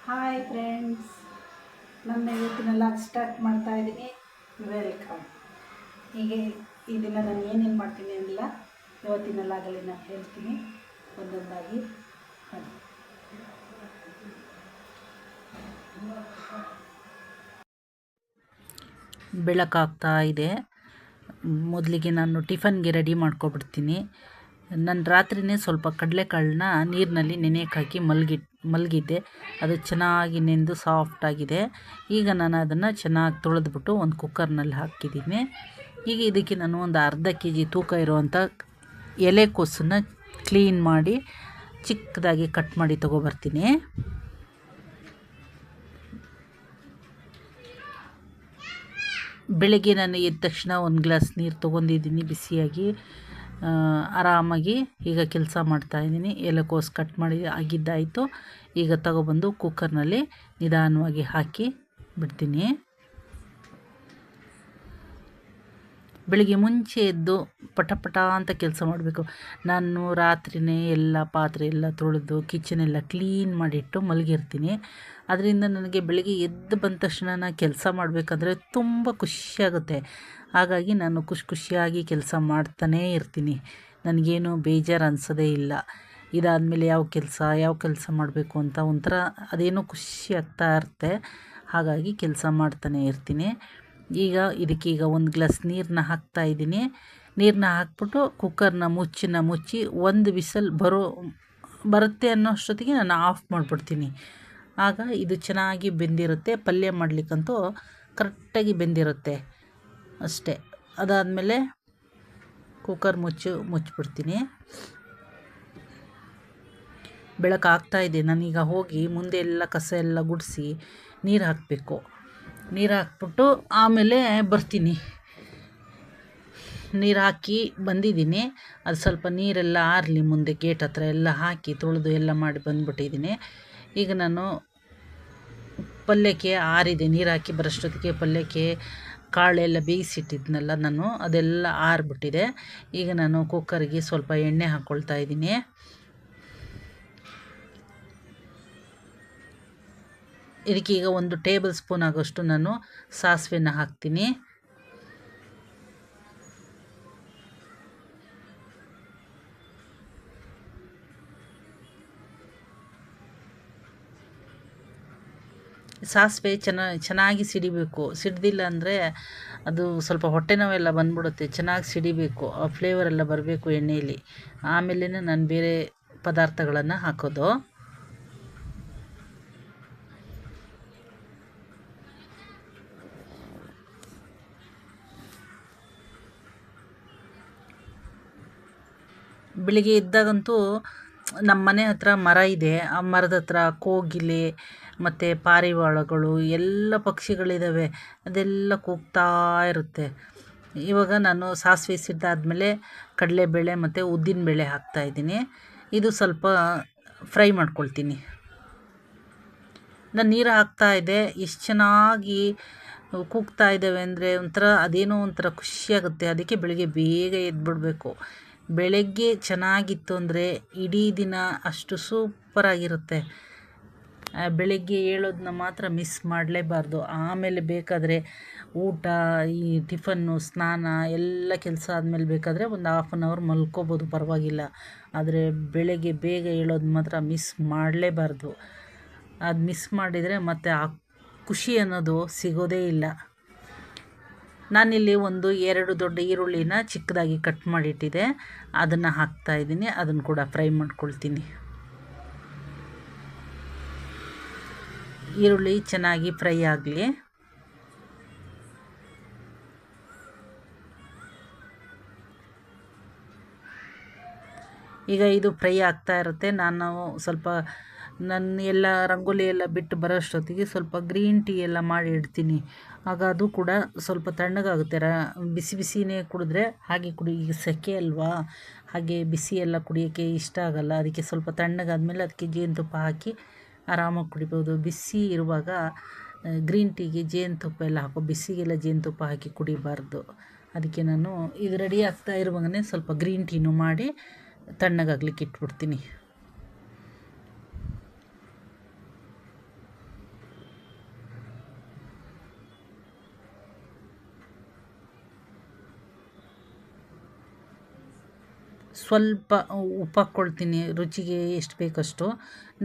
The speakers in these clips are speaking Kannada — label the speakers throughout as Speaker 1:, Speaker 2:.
Speaker 1: ಹಾಯ್ ಫ್ರೆಂಡ್ಸ್, ನನ್ನ ಇವತ್ತಿನ ಲಾಗ್ ಸ್ಟಾರ್ಟ್ ಮಾಡ್ತಾ ಇದ್ದೀನಿ. ವೆಲ್ಕಮ್. ಹೀಗೆ ಈ ದಿನ ನಾನು ಏನೇನು ಮಾಡ್ತೀನಿ ಅಂದಿಲ್ಲ, ಇವತ್ತಿನ ಲಾಗಲ್ಲಿ ನಾನು ಹೇಳ್ತೀನಿ ಒಂದೊಂದಾಗಿ. ಬನ್ನಿ. ಬೆಳಕಾಗ್ತಾ ಇದೆ. ಮೊದಲಿಗೆ ನಾನು ಟಿಫನ್ಗೆ ರೆಡಿ ಮಾಡ್ಕೊಬಿಡ್ತೀನಿ. ನಾನು ರಾತ್ರಿಯೇ ಸ್ವಲ್ಪ ಕಡಲೆಕಾಳನ್ನ ನೀರಿನಲ್ಲಿ ನೆನೆಯಕ್ಕೆ ಹಾಕಿ ಮಲಗಿದ್ದೆ. ಅದು ಚೆನ್ನಾಗಿ ನೆಂದು ಸಾಫ್ಟಾಗಿದೆ. ಈಗ ನಾನು ಅದನ್ನು ಚೆನ್ನಾಗಿ ತೊಳೆದ್ಬಿಟ್ಟು ಒಂದು ಕುಕ್ಕರ್ನಲ್ಲಿ ಹಾಕಿದ್ದೀನಿ. ಈಗ ಇದಕ್ಕೆ ನಾನು ಒಂದು ಅರ್ಧ kg ತೂಕ ಇರುವಂಥ ಎಲೆಕೋಸನ್ನು ಕ್ಲೀನ್ ಮಾಡಿ ಚಿಕ್ಕದಾಗಿ ಕಟ್ ಮಾಡಿ ತೊಗೊಬರ್ತೀನಿ. ಬೆಳಗ್ಗೆ ನಾನು ಎದ್ದ ತಕ್ಷಣ ಒಂದು ಗ್ಲಾಸ್ ನೀರು ತೊಗೊಂಡಿದ್ದೀನಿ ಬಿಸಿಯಾಗಿ. ಆರಾಮಾಗಿ ಈಗ ಕೆಲಸ ಮಾಡ್ತಾಯಿದ್ದೀನಿ. ಎಲೆಕೋಸು ಕಟ್ ಮಾಡಿ ಆಗಿದ್ದಾಯಿತು. ಈಗ ತಗೊಬಂದು ಕುಕ್ಕರ್ನಲ್ಲಿ ನಿಧಾನವಾಗಿ ಹಾಕಿ ಬಿಡ್ತೀನಿ. ಬೆಳಿಗ್ಗೆ ಮುಂಚೆ ಎದ್ದು ಪಟ ಅಂತ ಕೆಲಸ ಮಾಡಬೇಕು. ನಾನು ರಾತ್ರಿಯೇ ಎಲ್ಲ ಪಾತ್ರೆ ಎಲ್ಲ ತೊಳೆದು ಕಿಚನೆಲ್ಲ ಕ್ಲೀನ್ ಮಾಡಿಟ್ಟು ಮಲಗಿರ್ತೀನಿ. ಅದರಿಂದ ನನಗೆ ಬೆಳಿಗ್ಗೆ ಎದ್ದು ಬಂದ ತಕ್ಷಣ ಕೆಲಸ ಮಾಡಬೇಕಂದ್ರೆ ತುಂಬ ಖುಷಿಯಾಗುತ್ತೆ. ಹಾಗಾಗಿ ನಾನು ಖುಷಿಯಾಗಿ ಕೆಲಸ ಮಾಡ್ತಾನೇ ಇರ್ತೀನಿ. ನನಗೇನು ಬೇಜಾರು ಅನಿಸೋದೇ ಇಲ್ಲ. ಇದಾದಮೇಲೆ ಯಾವ ಕೆಲಸ ಮಾಡಬೇಕು ಅಂತ ಒಂಥರ ಅದೇನೋ ಖುಷಿ ಆಗ್ತಾ ಇರುತ್ತೆ. ಹಾಗಾಗಿ ಕೆಲಸ ಮಾಡ್ತಾನೇ ಇರ್ತೀನಿ. ಈಗ ಇದಕ್ಕೀಗ ಒಂದು ಗ್ಲಾಸ್ ನೀರನ್ನ ಹಾಕ್ತಾಯಿದ್ದೀನಿ. ನೀರನ್ನ ಹಾಕ್ಬಿಟ್ಟು ಕುಕ್ಕರ್ನ ಮುಚ್ಚಿ ಒಂದು ವಿಸಲ್ ಬರುತ್ತೆ ಅನ್ನೋ ಅಷ್ಟೊತ್ತಿಗೆ ನಾನು ಆಫ್ ಮಾಡಿಬಿಡ್ತೀನಿ. ಆಗ ಇದು ಚೆನ್ನಾಗಿ ಬೆಂದಿರುತ್ತೆ. ಪಲ್ಯ ಮಾಡಲಿಕ್ಕಂತೂ ಕರೆಕ್ಟಾಗಿ ಬೆಂದಿರುತ್ತೆ ಅಷ್ಟೇ. ಅದಾದಮೇಲೆ ಕುಕ್ಕರ್ ಮುಚ್ಚಿಬಿಡ್ತೀನಿ. ಬೆಳಕಾಗ್ತಾಯಿದೆ. ನಾನೀಗ ಹೋಗಿ ಮುಂದೆ ಎಲ್ಲ ಕಸ ಎಲ್ಲ ಗುಡಿಸಿ ನೀರು ಹಾಕಬೇಕು. ನೀರು ಹಾಕ್ಬಿಟ್ಟು ಆಮೇಲೆ ಬರ್ತೀನಿ. ನೀರು ಹಾಕಿ ಬಂದಿದ್ದೀನಿ. ಅದು ಸ್ವಲ್ಪ ನೀರೆಲ್ಲ ಆರಲಿ ಮುಂದೆ ಗೇಟ್ ಹತ್ರ ಎಲ್ಲ ಹಾಕಿ ತೊಳೆದು ಎಲ್ಲ ಮಾಡಿ ಬಂದುಬಿಟ್ಟಿದ್ದೀನಿ. ಈಗ ನಾನು ಪಲ್ಯಕ್ಕೆ ಆರಿದೆ. ನೀರು ಹಾಕಿ ಬರೋಷ್ಟೊತ್ತಿಗೆ ಪಲ್ಯಕ್ಕೆ ಕಾಳೆಲ್ಲ ಬೇಯಿಸಿಟ್ಟಿದ್ನಲ್ಲ ನಾನು, ಅದೆಲ್ಲ ಆರಿಬಿಟ್ಟಿದೆ. ಈಗ ನಾನು ಕುಕ್ಕರಿಗೆ ಸ್ವಲ್ಪ ಎಣ್ಣೆ ಹಾಕ್ಕೊಳ್ತಾ ಇದ್ದೀನಿ. ಇದಕ್ಕೀಗ 1 ಟೇಬಲ್ ಸ್ಪೂನ್ ಆಗೋಷ್ಟು ನಾನು ಸಾಸಿವೆನ ಹಾಕ್ತೀನಿ. ಸಾಸಿವೆ ಚೆನ್ನಾಗಿ ಸಿಡಿಬೇಕು. ಸಿಡ್ದಿಲ್ಲ ಅಂದರೆ ಅದು ಸ್ವಲ್ಪ ಹೊಟ್ಟೆ ನೋವೆಲ್ಲ ಬಂದ್ಬಿಡುತ್ತೆ. ಚೆನ್ನಾಗಿ ಸಿಡಿಬೇಕು, ಆ ಫ್ಲೇವರೆಲ್ಲ ಬರಬೇಕು ಎಣ್ಣೆಯಲ್ಲಿ. ಆಮೇಲೆ ನಾನು ಬೇರೆ ಪದಾರ್ಥಗಳನ್ನು ಹಾಕೋದು. ಬೆಳಿಗ್ಗೆ ಎದ್ದಾಗಂತೂ ನಮ್ಮ ಮನೆ ಹತ್ರ ಮರ ಇದೆ. ಆ ಮರದ ಹತ್ರ ಕೋಗಿಲೆ ಮತ್ತು ಪಾರಿವಾಳಗಳು ಎಲ್ಲ ಪಕ್ಷಿಗಳಿದ್ದಾವೆ. ಅದೆಲ್ಲ ಕೂಗ್ತಾ ಇರುತ್ತೆ. ಇವಾಗ ನಾನು ಸಾಸಿವೆ ಸಿಡ್ದಾದ್ಮೇಲೆ ಕಡಲೆಬೇಳೆ ಮತ್ತು ಉದ್ದಿನಬೇಳೆ ಹಾಕ್ತಾಯಿದ್ದೀನಿ. ಇದು ಸ್ವಲ್ಪ ಫ್ರೈ ಮಾಡ್ಕೊಳ್ತೀನಿ. ನಾನು ನೀರು ಹಾಕ್ತಾಯಿದ್ದೆ. ಎಷ್ಟು ಚೆನ್ನಾಗಿ ಕೂಗ್ತಾ ಇದ್ದಾವೆ ಅಂದರೆ ಅದೇನೋ ಒಂಥರ ಖುಷಿಯಾಗುತ್ತೆ. ಅದಕ್ಕೆ ಬೆಳಿಗ್ಗೆ ಬೇಗ ಎದ್ಬಿಡಬೇಕು. ಬೆಳಗ್ಗೆ ಚೆನ್ನಾಗಿತ್ತು ಅಂದರೆ ಇಡೀ ದಿನ ಅಷ್ಟು ಸೂಪರಾಗಿರುತ್ತೆ. ಬೆಳಗ್ಗೆ ಏಳೋದನ್ನ ಮಾತ್ರ ಮಿಸ್ ಮಾಡಲೇಬಾರ್ದು. ಆಮೇಲೆ ಬೇಕಾದರೆ ಊಟ, ಈ ಟಿಫನ್ನು, ಸ್ನಾನ ಎಲ್ಲ ಕೆಲಸ ಆದಮೇಲೆ ಬೇಕಾದರೆ ಒಂದು 1/2 hour ಮಲ್ಕೋಬೋದು, ಪರವಾಗಿಲ್ಲ. ಆದರೆ ಬೆಳಗ್ಗೆ ಬೇಗ ಏಳೋದು ಮಾತ್ರ ಮಿಸ್ ಮಾಡಲೇಬಾರ್ದು. ಅದು ಮಿಸ್ ಮಾಡಿದರೆ ಮತ್ತು ಆ ಖುಷಿ ಅನ್ನೋದು ಸಿಗೋದೇ ಇಲ್ಲ. ನಾನಿಲ್ಲಿ 2 ದೊಡ್ಡ ಈರುಳ್ಳಿನ ಚಿಕ್ಕದಾಗಿ ಕಟ್ ಮಾಡಿಟ್ಟಿದ್ದೆ. ಅದನ್ನು ಹಾಕ್ತಾಯಿದ್ದೀನಿ. ಅದನ್ನು ಕೂಡ ಫ್ರೈ ಮಾಡ್ಕೊಳ್ತೀನಿ. ಈರುಳ್ಳಿ ಚೆನ್ನಾಗಿ ಫ್ರೈ ಆಗಲಿ. ಈಗ ಇದು ಫ್ರೈ ಆಗ್ತಾ ಇರುತ್ತೆ. ನಾನು ಸ್ವಲ್ಪ ಎಲ್ಲ ರಂಗೋಲಿ ಎಲ್ಲ ಬಿಟ್ಟು ಬರೋಷ್ಟೊತ್ತಿಗೆ ಸ್ವಲ್ಪ ಗ್ರೀನ್ ಟೀ ಎಲ್ಲ ಮಾಡಿ ಇಡ್ತೀನಿ. ಆಗ ಅದು ಕೂಡ ಸ್ವಲ್ಪ ತಣ್ಣಗಾಗುತ್ತೆ. ಬಿಸಿನೇ ಕುಡಿದ್ರೆ ಹಾಗೆ ಈಗ ಸೆಕೆ ಅಲ್ವಾ, ಹಾಗೆ ಬಿಸಿ ಎಲ್ಲ ಕುಡಿಯೋಕ್ಕೆ ಇಷ್ಟ ಆಗಲ್ಲ. ಅದಕ್ಕೆ ಸ್ವಲ್ಪ ತಣ್ಣಗಾದ್ಮೇಲೆ ಅದಕ್ಕೆ ಜೇನುತುಪ್ಪ ಹಾಕಿ ಆರಾಮಾಗಿ ಕುಡಿಬೋದು. ಬಿಸಿ ಇರುವಾಗ ಗ್ರೀನ್ ಟೀಗೆ ಜೇನುತುಪ್ಪ ಎಲ್ಲ ಬಿಸಿಗೆಲ್ಲ ಜೇನುತುಪ್ಪ ಹಾಕಿ ಕುಡಿಬಾರ್ದು. ಅದಕ್ಕೆ ನಾನು ಇದು ರೆಡಿ ಆಗ್ತಾ ಇರುವಾಗಲೇ ಸ್ವಲ್ಪ ಗ್ರೀನ್ ಟೀನೂ ಮಾಡಿ ತಣ್ಣಗಾಗ್ಲಿಕ್ಕೆ ಇಟ್ಬಿಡ್ತೀನಿ. ಸ್ವಲ್ಪ ಉಪ್ಪು ಹಾಕ್ಕೊಳ್ತೀನಿ, ರುಚಿಗೆ ಎಷ್ಟು ಬೇಕಷ್ಟು.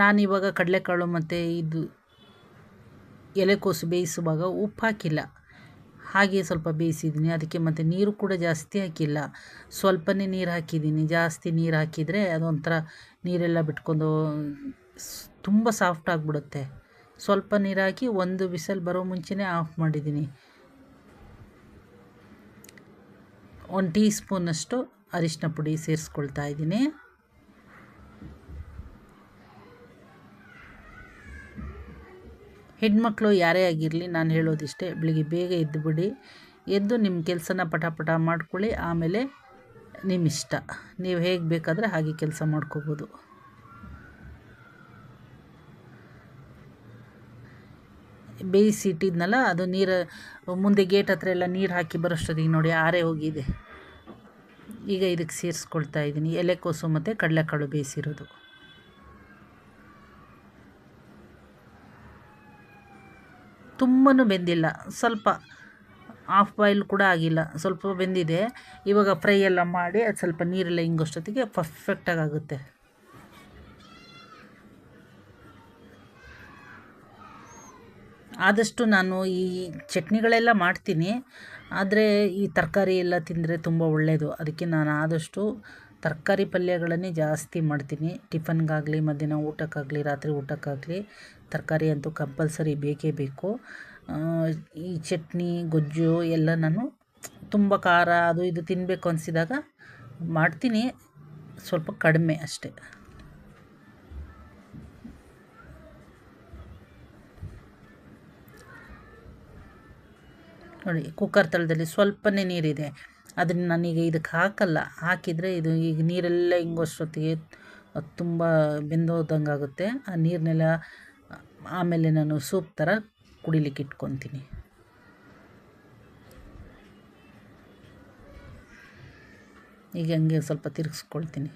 Speaker 1: ನಾನಿವಾಗ ಕಡಲೆಕಾಳು ಮತ್ತು ಇದು ಎಲೆಕೋಸು ಬೇಯಿಸುವಾಗ ಉಪ್ಪು ಹಾಕಿಲ್ಲ, ಹಾಗೆ ಸ್ವಲ್ಪ ಬೇಯಿಸಿದ್ದೀನಿ. ಅದಕ್ಕೆ ಮತ್ತು ನೀರು ಕೂಡ ಜಾಸ್ತಿ ಹಾಕಿಲ್ಲ, ಸ್ವಲ್ಪನೇ ನೀರು ಹಾಕಿದ್ದೀನಿ. ಜಾಸ್ತಿ ನೀರು ಹಾಕಿದರೆ ಅದೊಂಥರ ನೀರೆಲ್ಲ ಬಿಟ್ಕೊಂಡು ತುಂಬ ಸಾಫ್ಟ್ ಆಗಿಬಿಡುತ್ತೆ. ಸ್ವಲ್ಪ ನೀರು ಹಾಕಿ ಒಂದು ವಿಸಲ್ ಬರೋ ಮುಂಚೆನೇ ಆಫ್ ಮಾಡಿದ್ದೀನಿ. 1 ಟೀ ಸ್ಪೂನಷ್ಟು ಅರಿಶಿನ ಪುಡಿ ಸೇರಿಸ್ಕೊಳ್ತಾ ಇದ್ದೀನಿ. ಹೆಣ್ಮಕ್ಳು ಯಾರೇ ಆಗಿರಲಿ ನಾನು ಹೇಳೋದಿಷ್ಟೇ, ಬೆಳಿಗ್ಗೆ ಬೇಗ ಎದ್ದುಬಿಡಿ. ಎದ್ದು ನಿಮ್ಮ ಕೆಲಸನ ಪಟ ಮಾಡ್ಕೊಳ್ಳಿ. ಆಮೇಲೆ ನಿಮ್ಮಿಷ್ಟ, ನೀವು ಹೇಗೆ ಬೇಕಾದರೆ ಹಾಗೆ ಕೆಲಸ ಮಾಡ್ಕೋಬೋದು. ಬೇಯಿಸಿಟ್ಟಿದ್ನಲ್ಲ, ಅದು ನೀರು ಮುಂದೆ ಗೇಟ್ ಹತ್ರ ಎಲ್ಲ ನೀರು ಹಾಕಿ ಬರೋಷ್ಟೊತ್ತಿಗೆ ನೋಡಿ ಆರೇ ಹೋಗಿದೆ. ಈಗ ಇದಕ್ಕೆ ಸೇರಿಸ್ಕೊಳ್ತಾ ಇದ್ದೀನಿ ಎಲೆಕೋಸು ಮತ್ತು ಕಡಲೆಕಾಳು ಬೇಯಿಸಿರೋದು. ತುಂಬಾ ಬೆಂದಿಲ್ಲ, ಸ್ವಲ್ಪ ಹಾಫ್ ಬಾಯ್ಲ್ ಕೂಡ ಆಗಿಲ್ಲ, ಸ್ವಲ್ಪ ಬೆಂದಿದೆ. ಇವಾಗ ಫ್ರೈ ಎಲ್ಲ ಮಾಡಿ ಅದು ಸ್ವಲ್ಪ ನೀರೆಲ್ಲ ಹಿಂಗೋಷ್ಟೊತ್ತಿಗೆ ಪರ್ಫೆಕ್ಟಾಗಿ ಆಗುತ್ತೆ. ಆದಷ್ಟು ನಾನು ಈ ಚಟ್ನಿಗಳೆಲ್ಲ ಮಾಡ್ತೀನಿ, ಆದರೆ ಈ ತರಕಾರಿ ಎಲ್ಲ ತಿಂದರೆ ತುಂಬ ಒಳ್ಳೆಯದು. ಅದಕ್ಕೆ ನಾನು ಆದಷ್ಟು ತರಕಾರಿ ಪಲ್ಯಗಳನ್ನೇ ಜಾಸ್ತಿ ಮಾಡ್ತೀನಿ. ಟಿಫನ್ಗಾಗಲಿ, ಮಧ್ಯಾಹ್ನ ಊಟಕ್ಕಾಗಲಿ, ರಾತ್ರಿ ಊಟಕ್ಕಾಗಲಿ ತರಕಾರಿ ಅಂತೂ ಕಂಪಲ್ಸರಿ ಬೇಕೇ ಬೇಕು. ಈ ಚಟ್ನಿ ಗೊಜ್ಜು ಎಲ್ಲ ನಾನು ತುಂಬ ಖಾರ ಅದು ಇದು ತಿನ್ನಬೇಕು ಅನಿಸಿದಾಗ ಮಾಡ್ತೀನಿ, ಸ್ವಲ್ಪ ಕಡಿಮೆ ಅಷ್ಟೆ. ನೋಡಿ ಕುಕ್ಕರ್ ತಳದಲ್ಲಿ ಸ್ವಲ್ಪನೇ ನೀರಿದೆ, ಅದನ್ನು ನಾನೀಗ ಇದಕ್ಕೆ ಹಾಕಲ್ಲ. ಹಾಕಿದರೆ ಇದು ಈಗ ನೀರೆಲ್ಲ ಹಿಂಗೋಷ್ಟೊತ್ತಿಗೆ ತುಂಬ ಬೆಂದೋದಂಗೆ ಆಗುತ್ತೆ. ಆ ನೀರನ್ನೆಲ್ಲ ಆಮೇಲೆ ನಾನು ಸೂಪ್ ಥರ ಕುಡಿಲಿಕ್ಕೆ ಇಟ್ಕೊತೀನಿ. ಈಗ ಹಂಗೆ ಸ್ವಲ್ಪ ತಿರುಗಿಸ್ಕೊಳ್ತೀನಿ.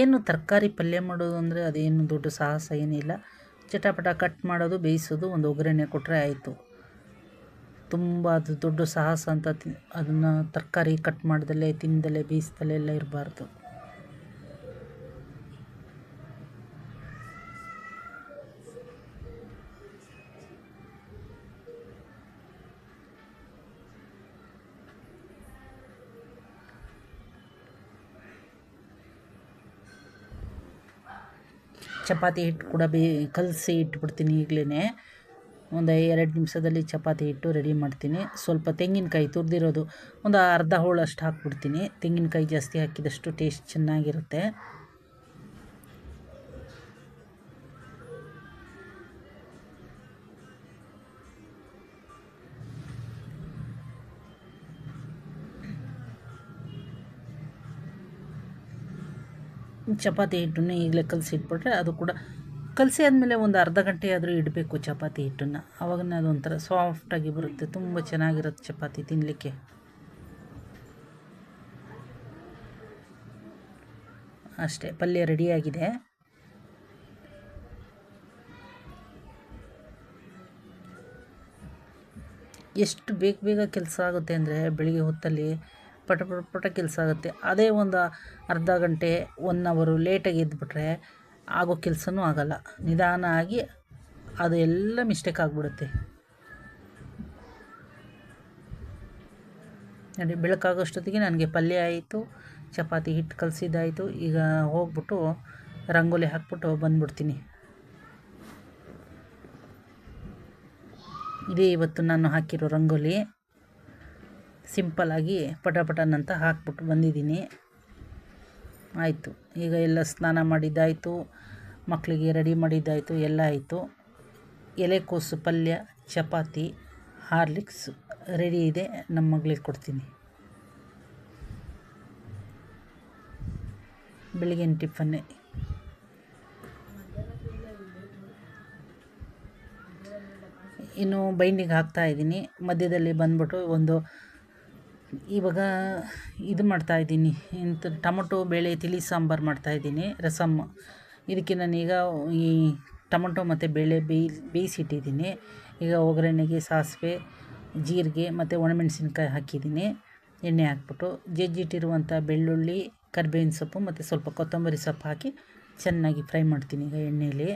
Speaker 1: ಏನು ತರಕಾರಿ ಪಲ್ಯ ಮಾಡೋದು ಅಂದರೆ ಅದೇನು ದೊಡ್ಡ ಸಾಹಸ ಏನಿಲ್ಲ. ಚಟಾಪಟ ಕಟ್ ಮಾಡೋದು, ಬೇಯಿಸೋದು, ಒಂದು ಒಗ್ಗರಣೆ ಕೊಟ್ಟರೆ ಆಯಿತು. ತುಂಬ ಅದು ದೊಡ್ಡ ಸಾಹಸ ಅಂತ ಅದನ್ನು ತರಕಾರಿ ಕಟ್ ಮಾಡ್ದಲೇ, ತಿಂದಲೇ, ಬೇಯಿಸ್ದಲೇ ಎಲ್ಲ ಇರಬಾರ್ದು. ಚಪಾತಿ ಹಿಟ್ಟು ಕೂಡ ಕಲಸಿ ಇಟ್ಬಿಡ್ತೀನಿ. ಈಗಲೇ ಒಂದು 2 ನಿಮಿಷದಲ್ಲಿ ಚಪಾತಿ ಹಿಟ್ಟು ರೆಡಿ ಮಾಡ್ತೀನಿ. ಸ್ವಲ್ಪ ತೆಂಗಿನಕಾಯಿ ತುರಿದಿರೋದು ಒಂದು ಅರ್ಧ ಹೋಳಷ್ಟು ಹಾಕ್ಬಿಡ್ತೀನಿ. ತೆಂಗಿನಕಾಯಿ ಜಾಸ್ತಿ ಹಾಕಿದಷ್ಟು ಟೇಸ್ಟ್ ಚೆನ್ನಾಗಿರುತ್ತೆ. ಚಪಾತಿ ಹಿಟ್ಟನ್ನು ಈಗಲೇ ಕಲಸಿ ಇಟ್ಬಿಟ್ರೆ ಅದು ಕೂಡ ಕಲಸಿ ಆದಮೇಲೆ ಒಂದು ಅರ್ಧ ಗಂಟೆ ಆದರೂ ಇಡಬೇಕು ಚಪಾತಿ ಹಿಟ್ಟನ್ನು. ಆವಾಗನೇ ಅದೊಂಥರ ಸಾಫ್ಟಾಗಿ ಬರುತ್ತೆ, ತುಂಬ ಚೆನ್ನಾಗಿರುತ್ತೆ ಚಪಾತಿ ತಿನ್ನಲಿಕ್ಕೆ. ಅಷ್ಟೇ, ಪಲ್ಯ ರೆಡಿಯಾಗಿದೆ. ಎಷ್ಟು ಬೇಗ ಕೆಲಸ ಆಗುತ್ತೆ ಅಂದರೆ ಬೆಳಿಗ್ಗೆ ಹೊತ್ತಲ್ಲಿ ಪಟ ಕೆಲಸ ಆಗುತ್ತೆ. ಅದೇ ಒಂದು ಅರ್ಧ ಗಂಟೆ 1 ಅವರು ಲೇಟಾಗಿ ಎದ್ದುಬಿಟ್ರೆ ಆಗೋ ಕೆಲಸನೂ ಆಗಲ್ಲ. ನಿಧಾನ ಆಗಿ ಅದು ಎಲ್ಲ ಮಿಸ್ಟೇಕ್ ಆಗಿಬಿಡುತ್ತೆ. ನೋಡಿ ಬೆಳಕಾಗೋಷ್ಟೊತ್ತಿಗೆ ನನಗೆ ಪಲ್ಯ ಆಯಿತು, ಚಪಾತಿ ಹಿಟ್ಟು ಕಲಸಿದ್ದಾಯಿತು. ಈಗ ಹೋಗ್ಬಿಟ್ಟು ರಂಗೋಲಿ ಹಾಕ್ಬಿಟ್ಟು ಬಂದ್ಬಿಡ್ತೀನಿ. ಇದೇ ಇವತ್ತು ನಾನು ಹಾಕಿರೋ ರಂಗೋಲಿ. ಸಿಂಪಲ್ಲಾಗಿ ಪಟಪಟನಂತ ಹಾಕ್ಬಿಟ್ಟು ಬಂದಿದ್ದೀನಿ. ಆಯಿತು, ಈಗ ಎಲ್ಲ ಸ್ನಾನ ಮಾಡಿದ್ದಾಯಿತು, ಮಕ್ಕಳಿಗೆ ರೆಡಿ ಮಾಡಿದ್ದಾಯಿತು, ಎಲ್ಲ ಆಯಿತು. ಎಲೆಕೋಸು ಪಲ್ಯ, ಚಪಾತಿ, ಹಾರ್ಲಿಕ್ಸ್ ರೆಡಿ ಇದೆ. ನಮ್ಮ ಮಗಳಿಗೆ ಕೊಡ್ತೀನಿ. ಬೆಳಗಿನ ಟಿಫನ್ನೇ. ಇನ್ನು ಬೈಂಡಿಂಗ್ ಹಾಕ್ತಾಯಿದ್ದೀನಿ. ಮಧ್ಯದಲ್ಲಿ ಬಂದ್ಬಿಟ್ಟು ಇವಾಗ ಇದು ಮಾಡ್ತಾಯಿದ್ದೀನಿ, ಟೊಮೊಟೊ ಬೇಳೆ ತಿಳಿ ಸಾಂಬಾರು ಮಾಡ್ತಾಯಿದ್ದೀನಿ, ರಸಮ್. ಇದಕ್ಕೆ ನಾನೀಗ ಈ ಟೊಮೊಟೊ ಮತ್ತು ಬೇಳೆ ಬೇಯಿಸಿಟ್ಟಿದ್ದೀನಿ. ಈಗ ಒಗ್ಗರಣೆಗೆ ಸಾಸಿವೆ, ಜೀರಿಗೆ ಮತ್ತು ಒಣಮೆಣಸಿನ್ಕಾಯಿ ಹಾಕಿದ್ದೀನಿ. ಎಣ್ಣೆ ಹಾಕ್ಬಿಟ್ಟು ಜಜ್ಜಿಟ್ಟಿರುವಂಥ ಬೆಳ್ಳುಳ್ಳಿ, ಕರಿಬೇವಿನ ಸೊಪ್ಪು ಮತ್ತು ಸ್ವಲ್ಪ ಕೊತ್ತಂಬರಿ ಸೊಪ್ಪು ಹಾಕಿ ಚೆನ್ನಾಗಿ ಫ್ರೈ ಮಾಡ್ತೀನಿ. ಈಗ ಎಣ್ಣೆಯಲ್ಲಿ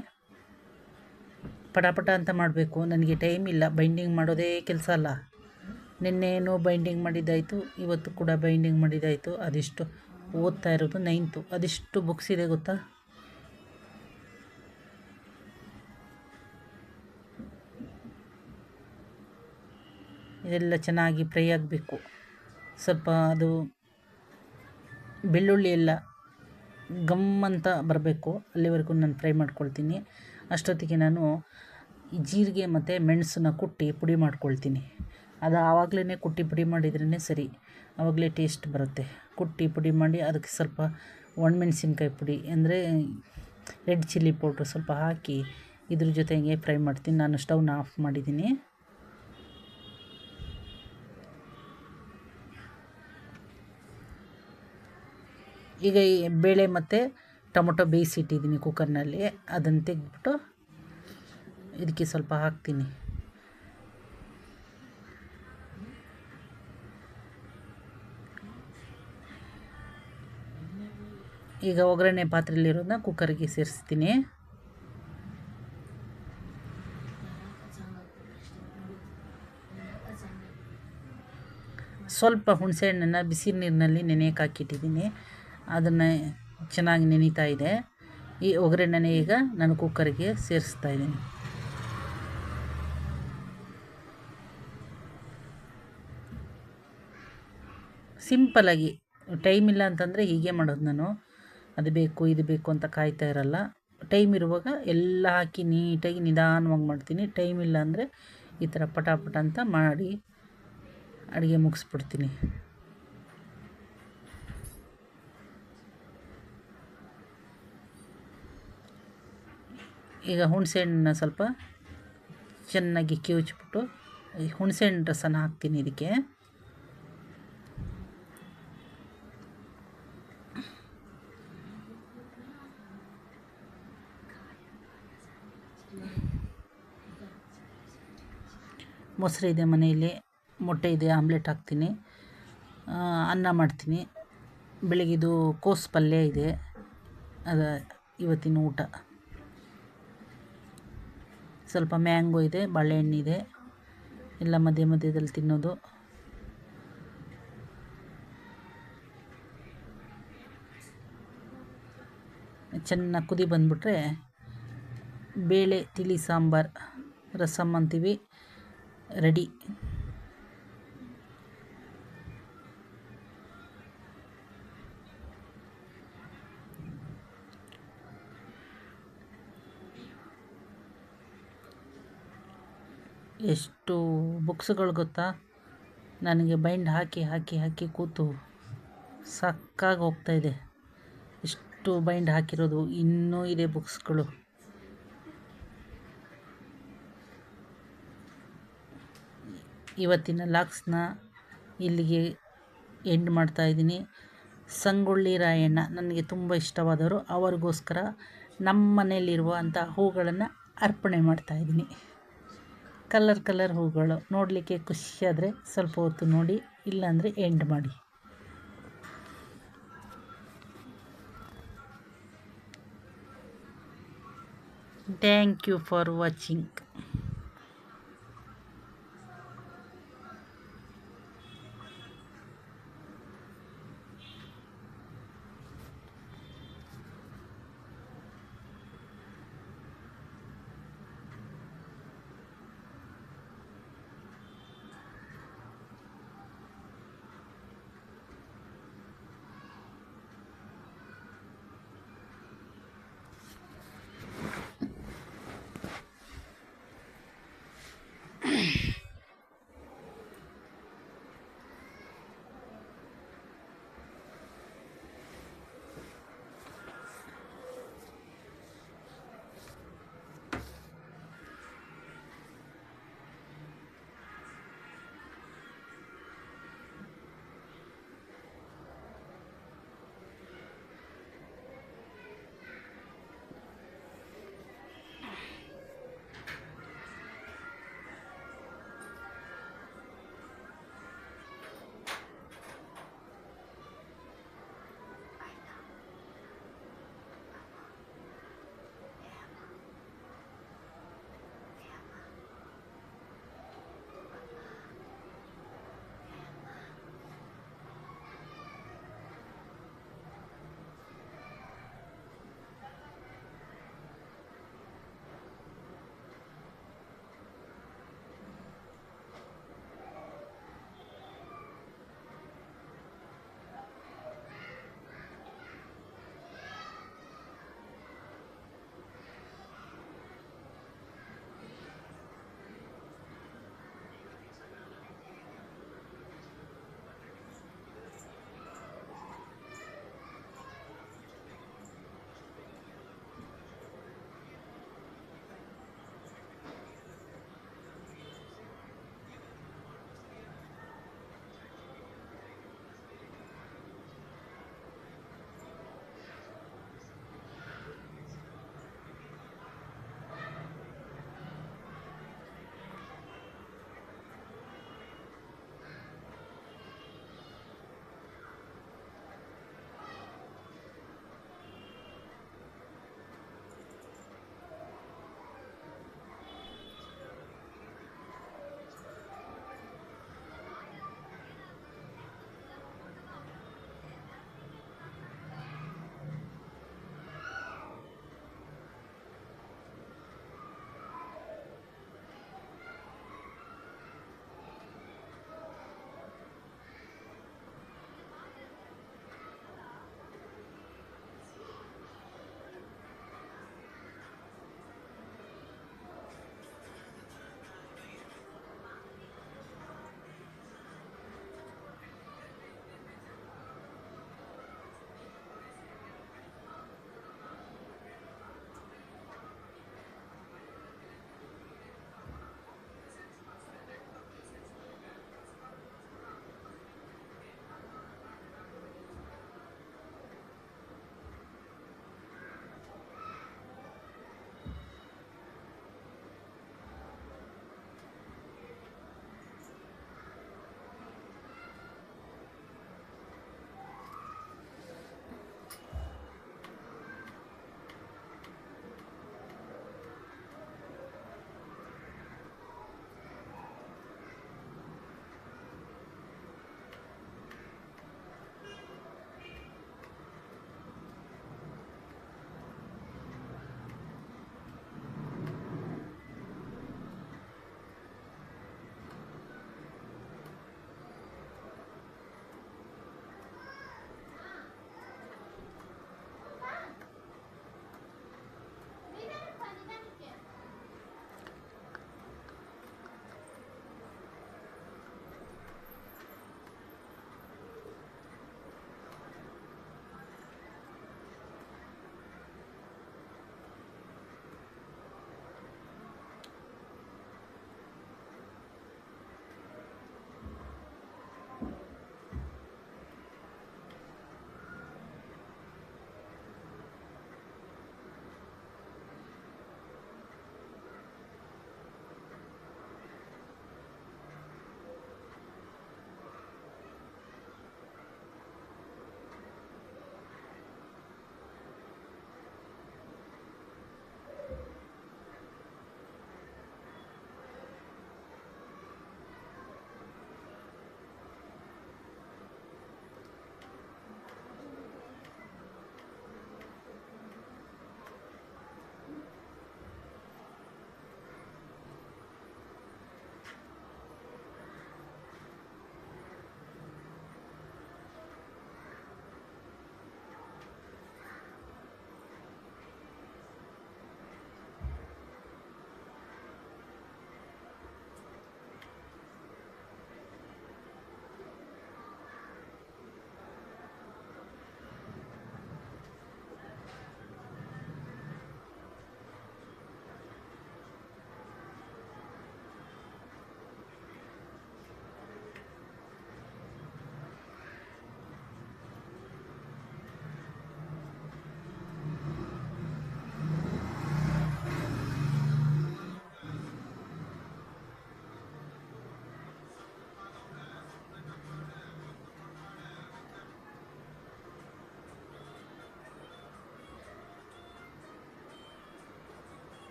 Speaker 1: ಪಟಾಪಟ ಅಂತ ಮಾಡಬೇಕು. ನನಗೆ ಟೈಮ್ ಇಲ್ಲ, ಬೈಂಡಿಂಗ್ ಮಾಡೋದೇ ಕೆಲಸ ಅಲ್ಲ. ನಿನ್ನೇನು ಬೈಂಡಿಂಗ್ ಮಾಡಿದ್ದಾಯಿತು, ಇವತ್ತು ಕೂಡ ಬೈಂಡಿಂಗ್ ಮಾಡಿದ್ದಾಯಿತು. ಅದೆಷ್ಟು ಓದ್ತಾ ಇರೋದು 9th, ಅದೆಷ್ಟು ಬುಕ್ಸ್ ಇದೆ ಗೊತ್ತಾ. ಇದೆಲ್ಲ ಚೆನ್ನಾಗಿ ಫ್ರೈ ಆಗಬೇಕು. ಸ್ವಲ್ಪ ಅದು ಬೆಳ್ಳುಳ್ಳಿ ಎಲ್ಲ ಗಮ್ ಅಂತ ಬರಬೇಕು, ಅಲ್ಲಿವರೆಗೂ ನಾನು ಫ್ರೈ ಮಾಡ್ಕೊಳ್ತೀನಿ. ಅಷ್ಟೊತ್ತಿಗೆ ನಾನು ಜೀರಿಗೆ ಮತ್ತು ಮೆಣಸನ್ನ ಕುಟ್ಟಿ ಪುಡಿ ಮಾಡ್ಕೊಳ್ತೀನಿ. ಅದು ಆವಾಗಲೇ ಕುಟ್ಟಿ ಪುಡಿ ಮಾಡಿದ್ರೇ ಸರಿ, ಆವಾಗಲೇ ಟೇಸ್ಟ್ ಬರುತ್ತೆ. ಕುಟ್ಟಿ ಪುಡಿ ಮಾಡಿ ಅದಕ್ಕೆ ಸ್ವಲ್ಪ ಒಣಮೆಣಸಿನ್ಕಾಯಿ ಪುಡಿ ಅಂದರೆ ರೆಡ್ ಚಿಲ್ಲಿ ಪೌಡ್ರ್ ಸ್ವಲ್ಪ ಹಾಕಿ ಇದ್ರ ಜೊತೆಗೆ ಫ್ರೈ ಮಾಡ್ತೀನಿ. ನಾನು ಸ್ಟವ್ನ ಆಫ್ ಮಾಡಿದ್ದೀನಿ. ಈಗ ಈ ಬೇಳೆ ಮತ್ತು ಟೊಮೊಟೊ ಬೇಯಿಸಿಟ್ಟಿದ್ದೀನಿ ಕುಕ್ಕರ್ನಲ್ಲಿ, ಅದನ್ನು ತೆಗೆದ್ಬಿಟ್ಟು ಇದಕ್ಕೆ ಸ್ವಲ್ಪ ಹಾಕ್ತೀನಿ. ಈಗ ಒಗ್ಗರಣೆ ಪಾತ್ರೆಯಲ್ಲಿರೋದನ್ನ ಕುಕ್ಕರ್ಗೆ ಸೇರಿಸ್ತೀನಿ. ಸ್ವಲ್ಪ ಹುಣಸೆಹಣ್ಣನ್ನು ಬಿಸಿ ನೀರಿನಲ್ಲಿ ನೆನೆಯಕ್ಕೆ ಹಾಕಿಟ್ಟಿದ್ದೀನಿ. ಅದನ್ನು ಚೆನ್ನಾಗಿ ನೆನೀತಾ ಇದೆ. ಈ ಒಗ್ಗರಣೆನ ಈಗ ನಾನು ಕುಕ್ಕರ್ಗೆ ಸೇರಿಸ್ತಾ ಇದ್ದೀನಿ. ಸಿಂಪಲಾಗಿ, ಟೈಮ್ ಇಲ್ಲ ಅಂತಂದರೆ ಹೀಗೆ ಮಾಡೋದು ನಾನು. ಅದು ಬೇಕು ಇದು ಬೇಕು ಅಂತ ಕಾಯ್ತಾ ಇರಲ್ಲ. ಟೈಮ್ ಇರುವಾಗ ಎಲ್ಲ ಹಾಕಿ ನೀಟಾಗಿ ನಿಧಾನವಾಗಿ ಮಾಡ್ತೀನಿ. ಟೈಮ್ ಇಲ್ಲ ಅಂದರೆ ಈ ಥರ ಪಟಾಪಟ ಅಂತ ಮಾಡಿ ಅಡುಗೆ ಮುಗಿಸ್ಬಿಡ್ತೀನಿ. ಈಗ ಹುಣಸೆಹಣ್ಣನ್ನ ಸ್ವಲ್ಪ ಚೆನ್ನಾಗಿ ಕಿವುಚ್ಬಿಟ್ಟು ಹುಣಸೆಹಣ್ಣು ರಸನ ಹಾಕ್ತೀನಿ ಇದಕ್ಕೆ. ಮೊಸರು ಇದೆ ಮನೆಯಲ್ಲಿ, ಮೊಟ್ಟೆ ಇದೆ, ಆಮ್ಲೆಟ್ ಹಾಕ್ತೀನಿ. ಅನ್ನ ಮಾಡ್ತೀನಿ. ಬೆಳಗ್ಗೆದು ಕೋಸು ಪಲ್ಯ ಇದೆ, ಅದು ಇವತ್ತಿನ ಊಟ. ಸ್ವಲ್ಪ ಮ್ಯಾಂಗೋ ಇದೆ, ಬಾಳೆಹಣ್ಣಿದೆ, ಎಲ್ಲ ಮಧ್ಯೆ ಮಧ್ಯದಲ್ಲಿ ತಿನ್ನೋದು. ಚೆನ್ನಾಗಿ ಕುದಿ ಬಂದುಬಿಟ್ರೆ ಬೇಳೆ ತಿಳಿ ಸಾಂಬಾರು, ರಸಮ್ ಅಂತೀವಿ, ರೆಡಿ. ಎಷ್ಟು ಬುಕ್ಸ್ಗಳು ಗೊತ್ತಾ, ನನಗೆ ಬೈಂಡ್ ಹಾಕಿ ಹಾಕಿ ಹಾಕಿ ಕೂತು ಸಾಕಾಗಿ ಹೋಗ್ತಾಯಿದೆ. ಇಷ್ಟು ಬೈಂಡ್ ಹಾಕಿರೋದು, ಇನ್ನೂ ಇದೆ ಬುಕ್ಸ್ಗಳು. ಇವತ್ತಿನ ಲಾಗ್ಸ್ನ ಇಲ್ಲಿಗೆ ಎಂಡ್ ಮಾಡ್ತಾಯಿದ್ದೀನಿ. ಸಂಗೊಳ್ಳಿ ರಾಯಣ್ಣ ನನಗೆ ತುಂಬ ಇಷ್ಟವಾದವರು, ಅವರಿಗೋಸ್ಕರ ನಮ್ಮ ಮನೆಯಲ್ಲಿರುವಂಥ ಹೂಗಳನ್ನು ಅರ್ಪಣೆ ಮಾಡ್ತಾಯಿದ್ದೀನಿ. ಕಲರ್ ಹೂಗಳು ನೋಡಲಿಕ್ಕೆ ಖುಷಿಯಾದರೆ ಸ್ವಲ್ಪ ಹೊತ್ತು ನೋಡಿ, ಇಲ್ಲಾಂದರೆ ಎಂಡ್ ಮಾಡಿ. Thank you for watching.